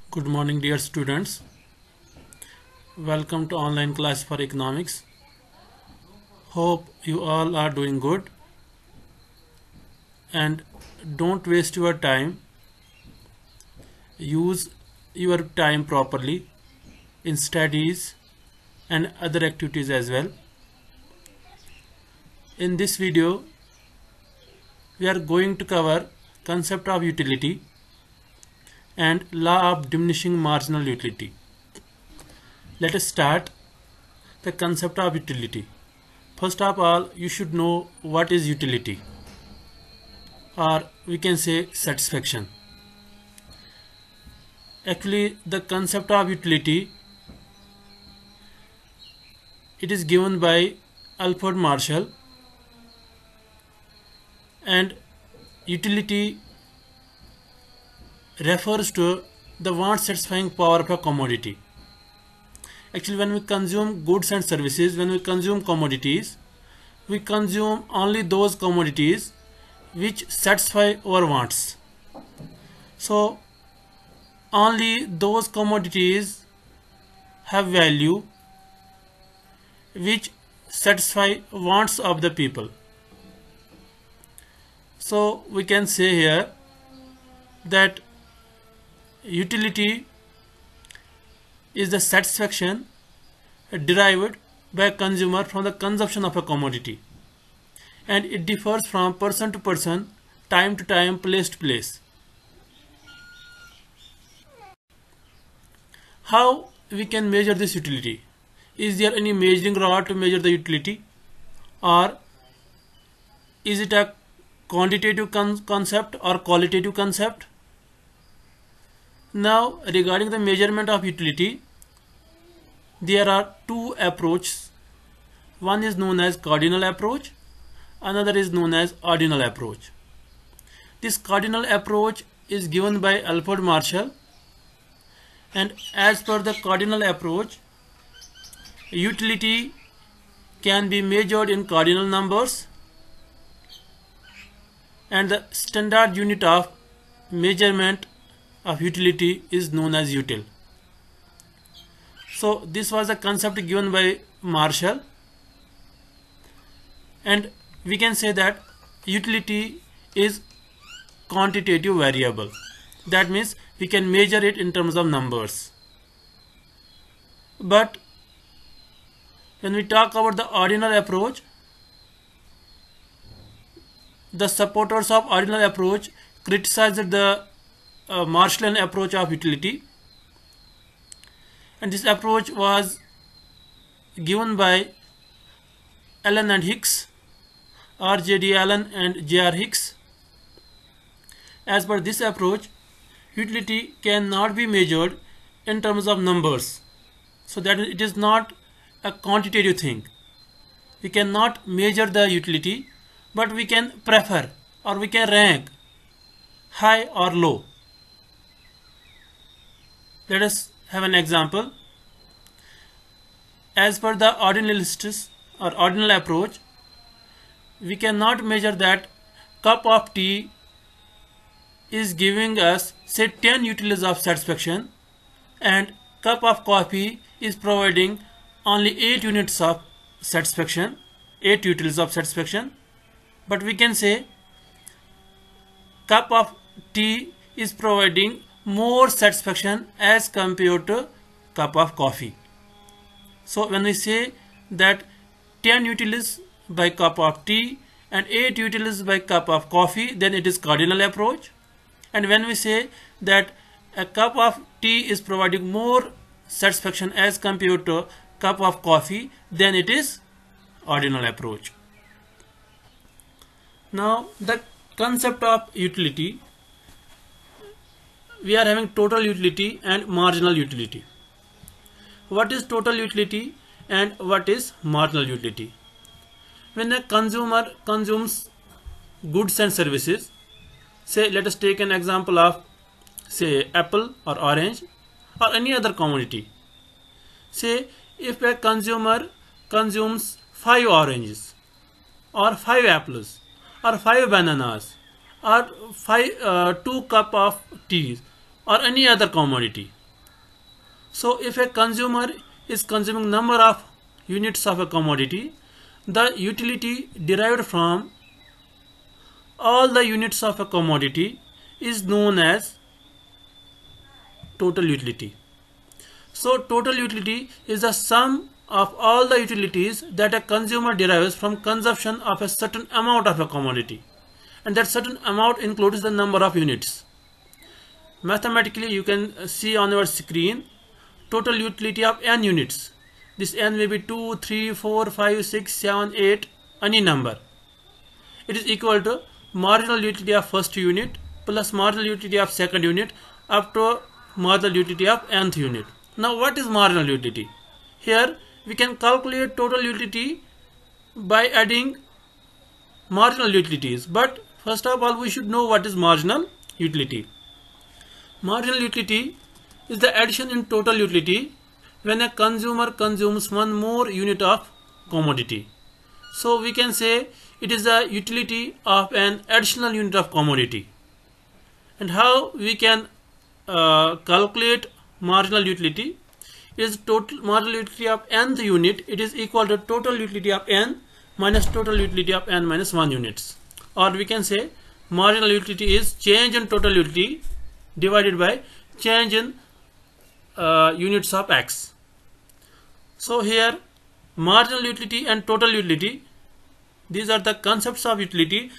Good morning, dear students. Welcome to online class for economics. Hope you all are doing good and don't waste your time. Use your time properly in studies and other activities as well. In this video, we are going to cover concept of utility and law of diminishing marginal utility. Let us start the concept of utility. First of all, you should know what is utility, or we can say satisfaction. Actually, the concept of utility, it is given by Alfred Marshall, and utility refers to the want satisfying power of a commodity. Actually, when we consume goods and services, when we consume commodities, we consume only those commodities which satisfy our wants. So, only those commodities have value which satisfy wants of the people. So, we can say here that utility is the satisfaction derived by a consumer from the consumption of a commodity, and it differs from person to person, time to time, place to place. How we can measure this utility? Is there any measuring rod to measure the utility, or is it a quantitative concept or qualitative concept? Now, regarding the measurement of utility, there are two approaches. One is known as cardinal approach, another is known as ordinal approach. This cardinal approach is given by Alfred Marshall, and as per the cardinal approach, utility can be measured in cardinal numbers, and the standard unit of measurement of utility is known as util. So this was a concept given by Marshall, and we can say that utility is quantitative variable. That means we can measure it in terms of numbers. But when we talk about the ordinal approach, the supporters of ordinal approach criticized the Marshallian approach of utility, and this approach was given by Allen and Hicks, R.J.D. Allen and J.R. Hicks. As per this approach, utility cannot be measured in terms of numbers, so that it is not a quantitative thing. We cannot measure the utility, but we can prefer or we can rank high or low. Let us have an example. As per the ordinalists or ordinal approach, we cannot measure that cup of tea is giving us say 10 utils of satisfaction, and cup of coffee is providing only 8 units of satisfaction, 8 utils of satisfaction. But we can say cup of tea is providing more satisfaction as compared to cup of coffee. So when we say that 10 utils by cup of tea and 8 utils by cup of coffee, then it is cardinal approach. And when we say that a cup of tea is providing more satisfaction as compared to cup of coffee, then it is ordinal approach. Now, the concept of utility, we are having total utility and marginal utility. What is total utility and what is marginal utility? When a consumer consumes goods and services, say let us take an example of say apple or orange or any other commodity. Say if a consumer consumes 5 oranges or 5 apples or 5 bananas or 2 cup of tea or any other commodity, So if a consumer is consuming number of units of a commodity, the utility derived from all the units of a commodity is known as total utility. So total utility is the sum of all the utilities that a consumer derives from consumption of a certain amount of a commodity, and that certain amount includes the number of units. Mathematically, you can see on your screen total utility of n units. This n may be 2, 3, 4, 5, 6, 7, 8, any number. It is equal to marginal utility of first unit plus marginal utility of second unit up to marginal utility of nth unit. Now what is marginal utility? Here we can calculate total utility by adding marginal utilities, but first of all we should know what is marginal utility. Marginal utility is the addition in total utility when a consumer consumes one more unit of commodity. So we can say it is the utility of an additional unit of commodity. And how we can calculate marginal utility is total marginal utility of nth unit. It is equal to total utility of n minus total utility of n minus 1 units. Or we can say marginal utility is change in total utility divided by change in units of x. So here marginal utility and total utility, these are the concepts of utility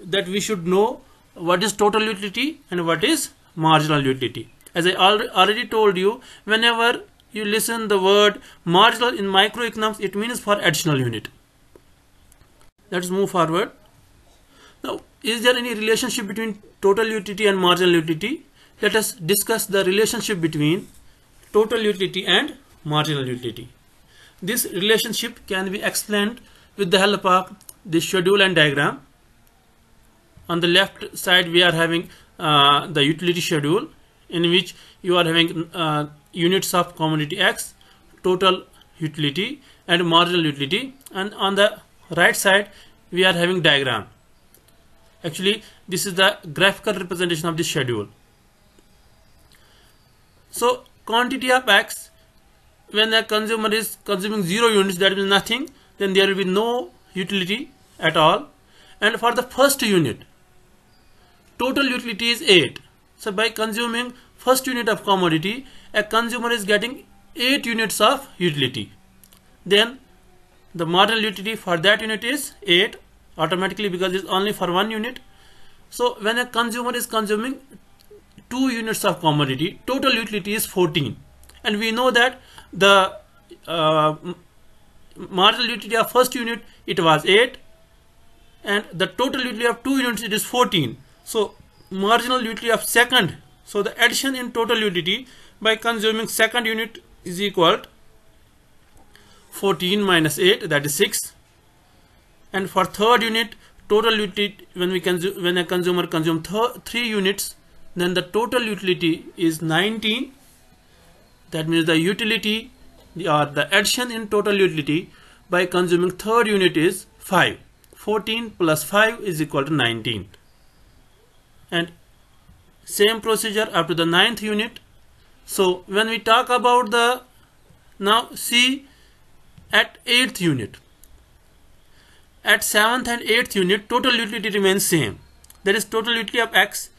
that we should know. What is total utility and what is marginal utility? As I already told you, whenever you listen the word marginal in microeconomics, it means for additional unit. Let's move forward. Now, is there any relationship between total utility and marginal utility? Let us discuss the relationship between total utility and marginal utility. This relationship can be explained with the help of this schedule and diagram. On the left side we are having the utility schedule, in which you are having units of commodity X, total utility and marginal utility, and on the right side we are having diagram. Actually this is the graphical representation of this schedule. So quantity of X, when a consumer is consuming 0 units, that means nothing, then there will be no utility at all. And for the first unit, total utility is 8. So by consuming first unit of commodity, a consumer is getting 8 units of utility. Then the marginal utility for that unit is 8 automatically, because it is only for one unit. So when a consumer is consuming 2 units of commodity, total utility is 14. And we know that the marginal utility of first unit, it was 8, and the total utility of 2 units, it is 14. So marginal utility of second, so the addition in total utility by consuming second unit is equal to 14 minus 8, that is 6. And for third unit, total utility, when a consumer consumes 3 units, then the total utility is 19. That means the utility or the addition in total utility by consuming third unit is 5. 14 plus 5 is equal to 19. And same procedure up to the 9th unit. So when we talk about the, now see at 8th unit, at 7th and 8th unit, total utility remains same. That is total utility of X.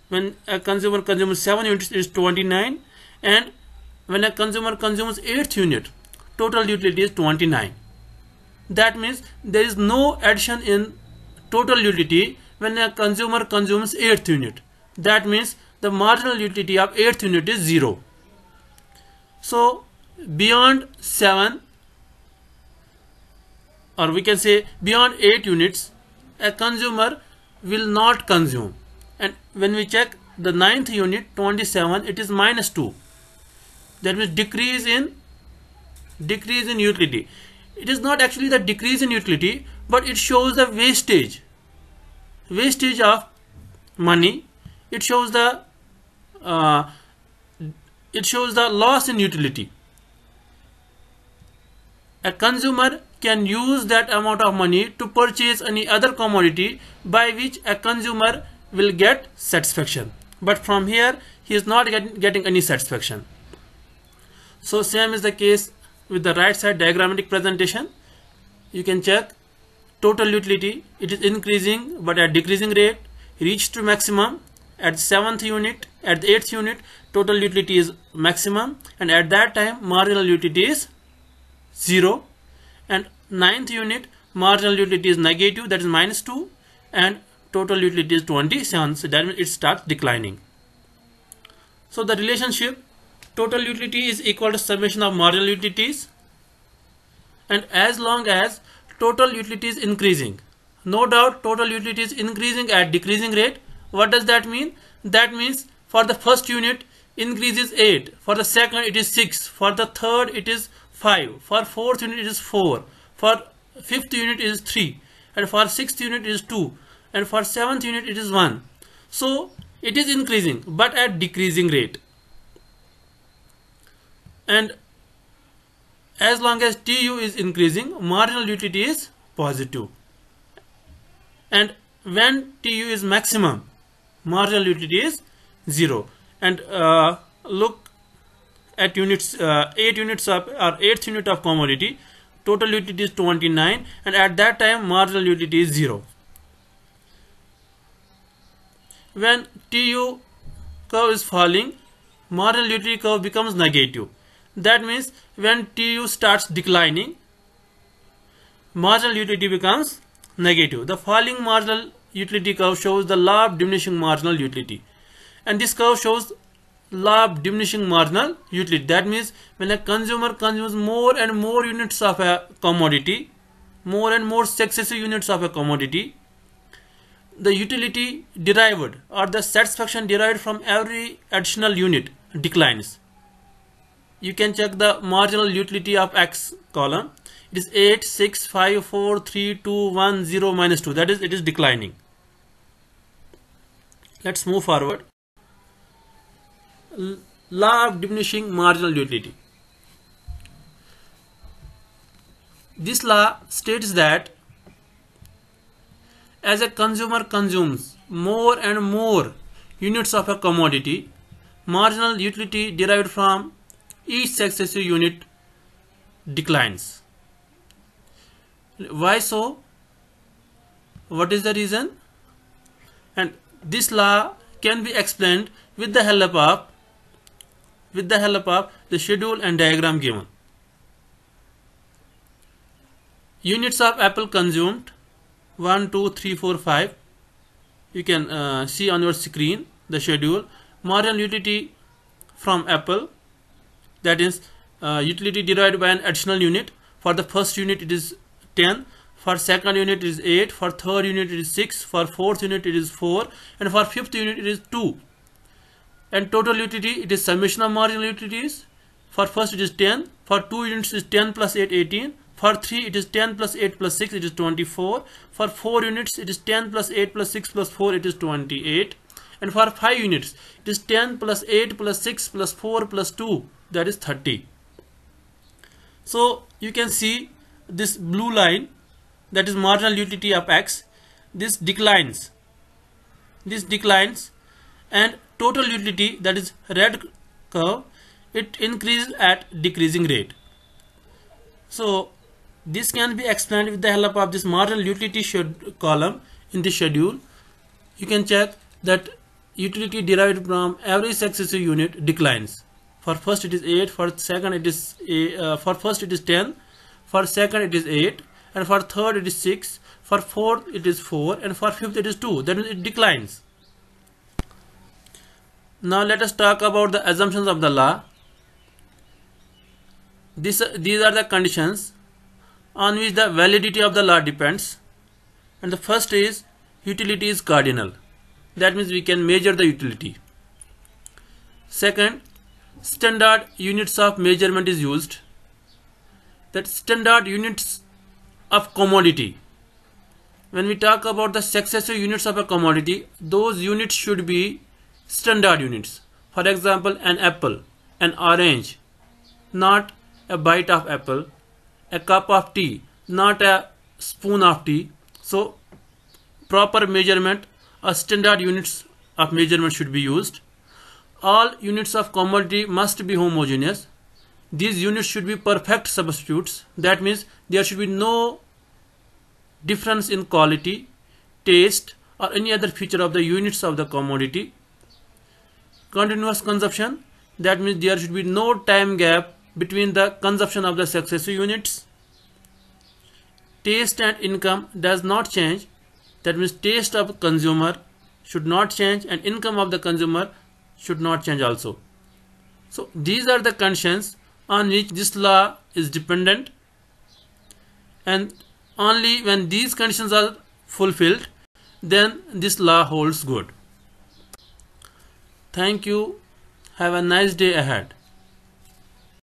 When a consumer consumes 7 units, it is 29, and when a consumer consumes 8th unit, total utility is 29. That means there is no addition in total utility when a consumer consumes 8th unit. That means the marginal utility of 8th unit is 0. So beyond 7, or we can say beyond 8 units, a consumer will not consume. And when we check the 9th unit, 27, it is minus 2. That means decrease in utility. It is not actually the decrease in utility, but it shows the wastage of money. It shows the loss in utility. A consumer can use that amount of money to purchase any other commodity by which a consumer will get satisfaction. But from here he is not getting any satisfaction. So same is the case with the right side diagrammatic presentation. You can check total utility, it is increasing but at decreasing rate, reached to maximum at 7th unit, at the 8th unit total utility is maximum, and at that time marginal utility is 0, and 9th unit marginal utility is negative, that is -2, and total utility is 27, so that means it starts declining. So the relationship total utility is equal to summation of marginal utilities, and as long as total utility is increasing, no doubt total utility is increasing at decreasing rate. What does that mean? That means for the first unit increase is 8, for the second it is 6, for the third it is 5, for fourth unit it is 4, for fifth unit it is 3, and for sixth unit it is 2, and for seventh unit it is 1. So it is increasing but at decreasing rate, and as long as TU is increasing, marginal utility is positive, and when TU is maximum, marginal utility is 0. And look at units, 8 units of or 8th unit of commodity, total utility is 29, and at that time marginal utility is 0. When TU curve is falling, marginal utility curve becomes negative. That means when TU starts declining, marginal utility becomes negative. The falling marginal utility curve shows the law of diminishing marginal utility, and this curve shows law of diminishing marginal utility. That means when a consumer consumes more and more units of a commodity, more and more successive units of a commodity, the utility derived or the satisfaction derived from every additional unit declines. You can check the marginal utility of X column. It is 8, 6, 5, 4, 3, 2, 1, 0, -2. That is, it is declining. Let's move forward. Law of diminishing marginal utility. This law states that as a consumer consumes more and more units of a commodity, marginal utility derived from each successive unit declines. Why so? What is the reason? And this law can be explained with the help of the schedule and diagram given. Units of apple consumed 1, 2, 3, 4, 5. You can see on your screen the schedule. Marginal utility from apple, that is utility derived by an additional unit. For the first unit it is 10, for second unit it is 8, for third unit it is 6, for fourth unit it is 4, and for fifth unit it is 2. And total utility, it is summation of marginal utilities. For first it is 10, for 2 units it is 10 plus 8, 18, for 3 it is 10 plus 8 plus 6, it is 24, for 4 units it is 10 plus 8 plus 6 plus 4, it is 28, and for 5 units it is 10 plus 8 plus 6 plus 4 plus 2, that is 30. So you can see this blue line, that is marginal utility of X, this declines, and total utility, that is red curve, it increases at decreasing rate. So this can be explained with the help of this marginal utility column in the schedule. You can check that utility derived from every successive unit declines. For first it is 8, for second it is for first it is 10, for second it is 8, and for third it is 6, for fourth it is 4, and for fifth it is 2. That means it declines. Now let us talk about the assumptions of the law. These are the conditions on which the validity of the law depends. And the first is utility is cardinal. That means we can measure the utility. Second, standard units of measurement is used. That standard units of commodity. When we talk about the successive units of a commodity, those units should be standard units. For example, an apple, an orange, not a bite of apple, a cup of tea, not a spoon of tea. So proper measurement or standard units of measurement should be used. All units of commodity must be homogeneous. these units should be perfect substitutes. That means there should be no difference in quality, taste, or any other feature of the units of the commodity. Continuous consumption, that means there should be no time gap between the consumption of the successive units. Taste and income does not change, that means taste of consumer should not change and income of the consumer should not change also. So these are the conditions on which this law is dependent, and only when these conditions are fulfilled, then this law holds good. Thank you. Have a nice day ahead.